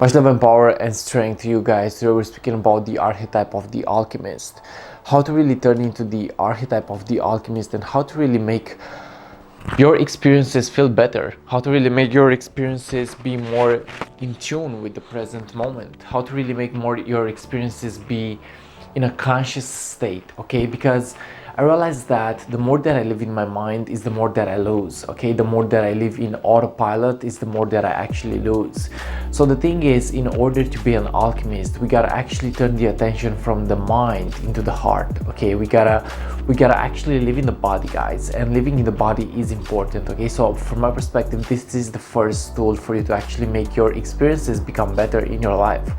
Much love and power and strength to you guys. Today we're speaking about the archetype of the alchemist. How to really turn into the archetype of the alchemist and how to really make your experiences feel better. How to really make your experiences be more in tune with the present moment. How to really make your experiences be in a conscious state, okay? Because I realize that the more that I live in my mind is the more that I lose, okay? The more that I live in autopilot is the more that I actually lose. So the thing is, in order to be an alchemist, we gotta actually turn the attention from the mind into the heart, okay? We gotta actually live in the body, guys, and living in the body is important, okay? So from my perspective, this is the first tool for you to actually make your experiences become better in your life.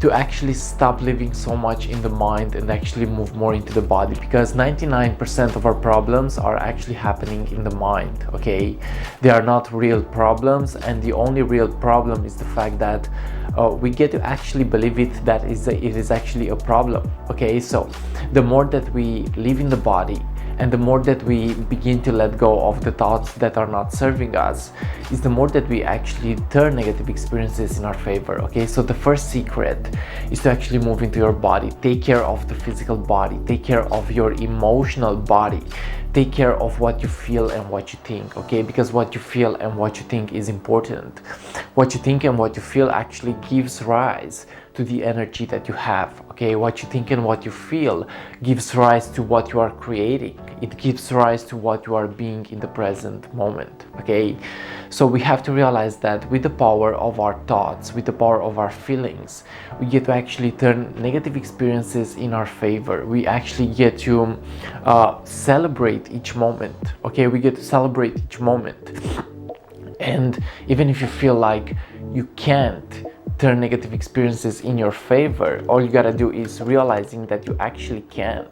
To actually stop living so much in the mind and actually move more into the body, because 99% of our problems are actually happening in the mind, okay? They are not real problems, and the only real problem is the fact that we get to actually believe it is actually a problem, okay? So the more that we live in the body and the more that we begin to let go of the thoughts that are not serving us, is the more that we actually turn negative experiences in our favor, okay? So the first secret is to actually move into your body. Take care of the physical body, take care of your emotional body, take care of what you feel and what you think, okay? Because what you feel and what you think is important. What you think and what you feel actually gives rise to the energy that you have, okay? What you think and what you feel gives rise to what you are creating. It gives rise to what you are being in the present moment, okay? So we have to realize that with the power of our thoughts, with the power of our feelings, we get to actually turn negative experiences in our favor. We actually get to celebrate each moment, okay? We get to celebrate each moment. And even if you feel like you can't turn negative experiences in your favor, all you gotta do is realizing that you actually can.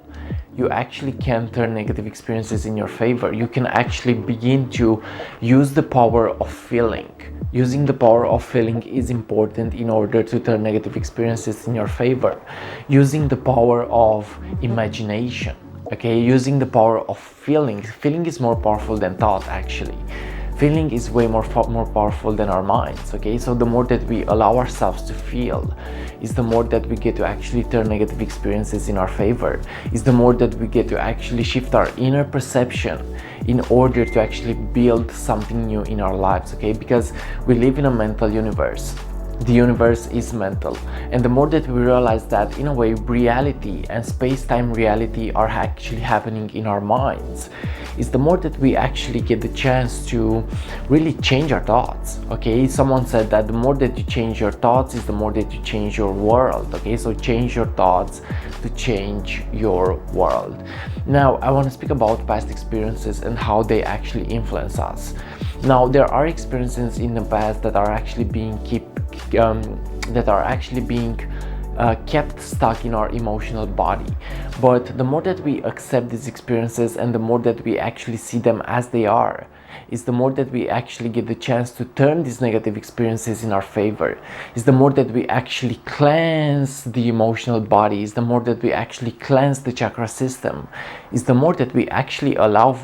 You actually can turn negative experiences in your favor. You can actually begin to use the power of feeling. Using the power of feeling is important in order to turn negative experiences in your favor. Using the power of imagination, okay? Using the power of feeling. Feeling is more powerful than thought, actually. Feeling is way more powerful than our minds, okay? So the more that we allow ourselves to feel is the more that we get to actually turn negative experiences in our favor, is the more that we get to actually shift our inner perception in order to actually build something new in our lives, okay? Because we live in a mental universe. The universe is mental, and the more that we realize that in a way reality and space-time reality are actually happening in our minds, is the more that we actually get the chance to really change our thoughts, okay? Someone said that the more that you change your thoughts is the more that you change your world, okay? So change your thoughts to change your world. Now I want to speak about past experiences and how they actually influence us. Now there are experiences in the past that are actually being kept stuck in our emotional body, but the more that we accept these experiences and the more that we actually see them as they are, is the more that we actually get the chance to turn these negative experiences in our favor, is the more that we actually cleanse the emotional body, is the more that we actually cleanse the chakra system, is the more that we actually allow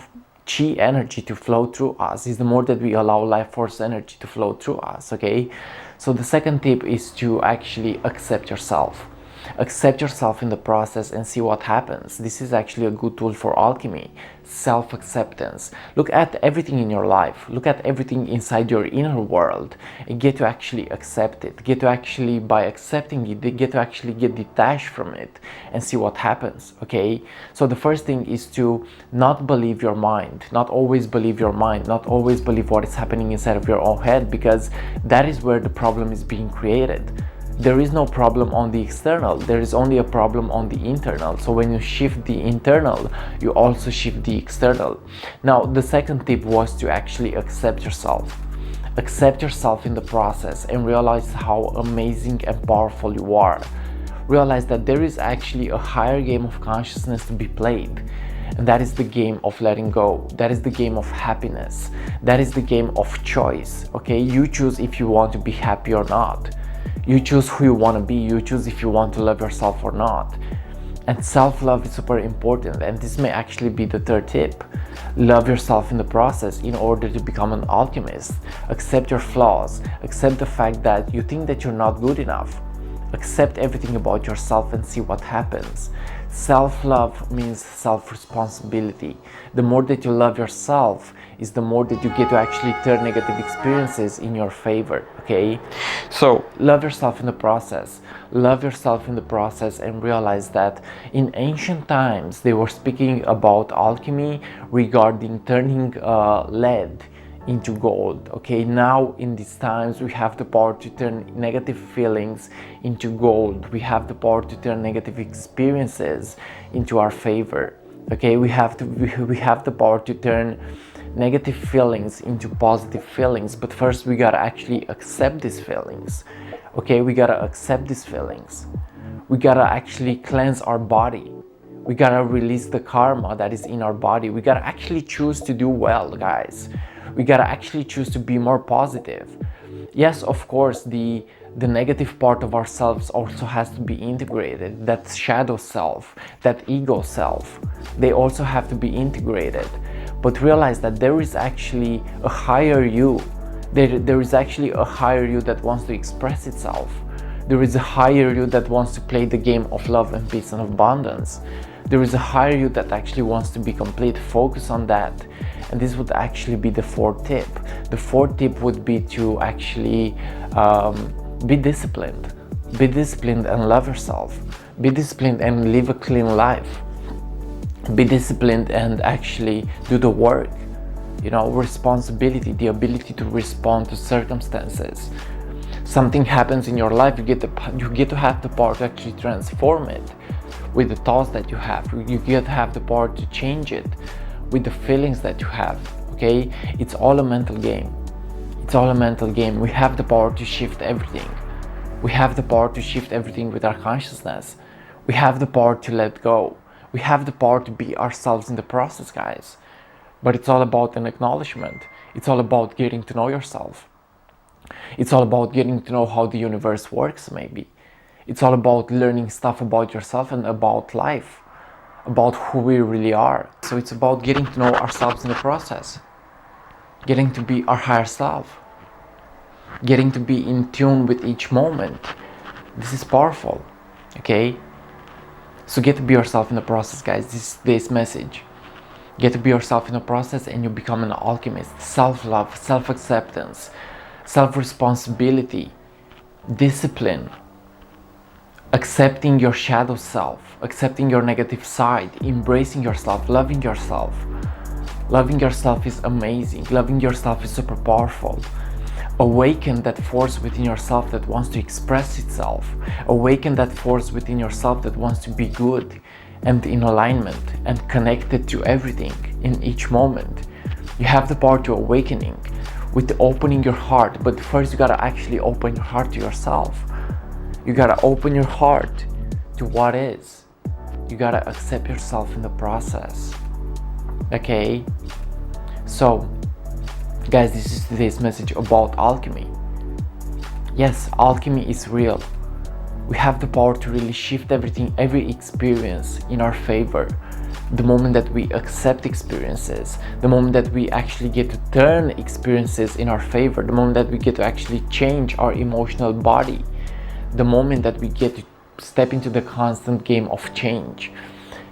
chi energy to flow through us, is the more that we allow life force energy to flow through us, okay? So the second tip is to actually accept yourself. Accept yourself in the process and see what happens. This is actually a good tool for alchemy. Self-acceptance. Look at everything in your life. Look at everything inside your inner world and get to actually accept it. Get to actually, by accepting it, get to actually get detached from it and see what happens, okay? So the first thing is to not believe your mind. Not always believe your mind. Not always believe what is happening inside of your own head, because that is where the problem is being created. There is no problem on the external, there is only a problem on the internal. So when you shift the internal, you also shift the external. Now the second tip was to actually accept yourself. Accept yourself in the process and realize how amazing and powerful you are. Realize that there is actually a higher game of consciousness to be played. And that is the game of letting go. That is the game of happiness. That is the game of choice, okay? You choose if you want to be happy or not. You choose who you want to be. You choose if you want to love yourself or not. And self-love is super important, and this may actually be the third tip. Love yourself in the process in order to become an alchemist. Accept your flaws. Accept the fact that you think that you're not good enough. Accept everything about yourself and see what happens. Self-love means self-responsibility. The more that you love yourself is the more that you get to actually turn negative experiences in your favor, okay? So love yourself in the process. Love yourself in the process, and realize that in ancient times they were speaking about alchemy regarding turning lead into gold, okay? Now in these times we have the power to turn negative feelings into gold. We have the power to turn negative experiences into our favor, okay? We have the power to turn negative feelings into positive feelings, but first we gotta actually accept these feelings, okay? We gotta accept these feelings. We gotta actually cleanse our body. We gotta release the karma that is in our body. We gotta actually choose to do well, guys. We gotta actually choose to be more positive. Yes, of course, the negative part of ourselves also has to be integrated. That shadow self, that ego self, they also have to be integrated. But realize that there is actually a higher you. There is actually a higher you that wants to express itself. There is a higher you that wants to play the game of love and peace and abundance. There is a higher you that actually wants to be complete. Focus on that. And this would actually be the fourth tip. The fourth tip would be to actually be disciplined. Be disciplined and love yourself. Be disciplined and live a clean life. Be disciplined and actually do the work. You know, responsibility, the ability to respond to circumstances. Something happens in your life, you get to have the power to actually transform it with the thoughts that you have. You get to have the power to change it with the feelings that you have, okay? It's all a mental game. It's all a mental game. We have the power to shift everything. We have the power to shift everything with our consciousness. We have the power to let go. We have the power to be ourselves in the process, guys. But it's all about an acknowledgement. It's all about getting to know yourself. It's all about getting to know how the universe works, maybe. It's all about learning stuff about yourself and about life, about who we really are. So it's about getting to know ourselves in the process, getting to be our higher self, getting to be in tune with each moment. This is powerful, okay? So get to be yourself in the process, guys. This is today's message. Get to be yourself in the process and you become an alchemist. Self-love, self-acceptance, self-responsibility, discipline, accepting your shadow self, accepting your negative side, embracing yourself, loving yourself. Loving yourself is amazing. Loving yourself is super powerful. Awaken that force within yourself that wants to express itself. Awaken that force within yourself that wants to be good and in alignment and connected to everything in each moment. You have the power to awakening with opening your heart, but first you gotta actually open your heart to yourself. You gotta open your heart to what is. You gotta accept yourself in the process. Okay? So, guys, this is today's message about alchemy. Yes, alchemy is real. We have the power to really shift everything, every experience in our favor. The moment that we accept experiences, the moment that we actually get to turn experiences in our favor, the moment that we get to actually change our emotional body, the moment that we get to step into the constant game of change.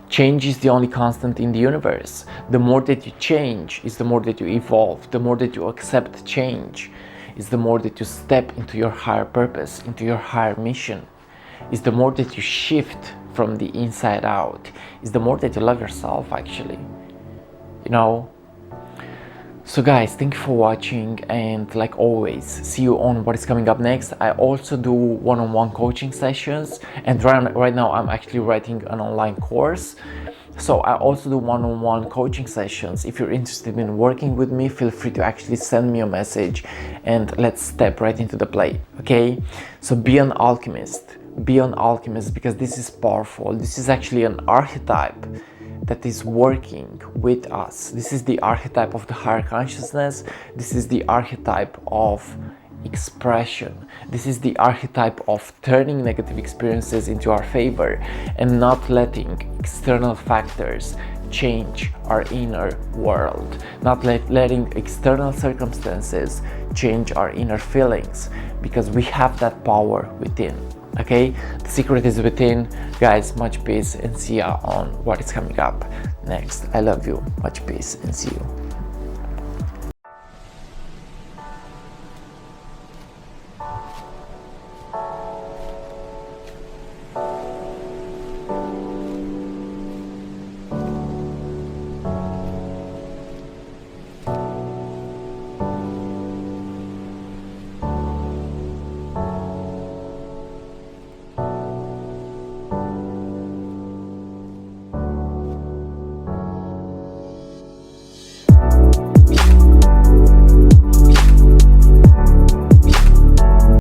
Change is the only constant in the universe. The more that you change is the more that you evolve. The more that you accept change is the more that you step into your higher purpose, into your higher mission. Is the more that you shift from the inside out. Is the more that you love yourself, actually. You know? So guys, thank you for watching, and like always, see you on what is coming up next. I also do one-on-one coaching sessions, and right now I'm actually writing an online course. So I also do one-on-one coaching sessions. If you're interested in working with me, feel free to actually send me a message and let's step right into the play, okay? So be an alchemist. Be an alchemist, because this is powerful. This is actually an archetype that is working with us. This is the archetype of the higher consciousness. This is the archetype of expression. This is the archetype of turning negative experiences into our favor and not letting external factors change our inner world, not letting external circumstances change our inner feelings, because we have that power within. Okay, the secret is within, guys. Much peace and see ya on what is coming up next. I love you. Much peace and see you.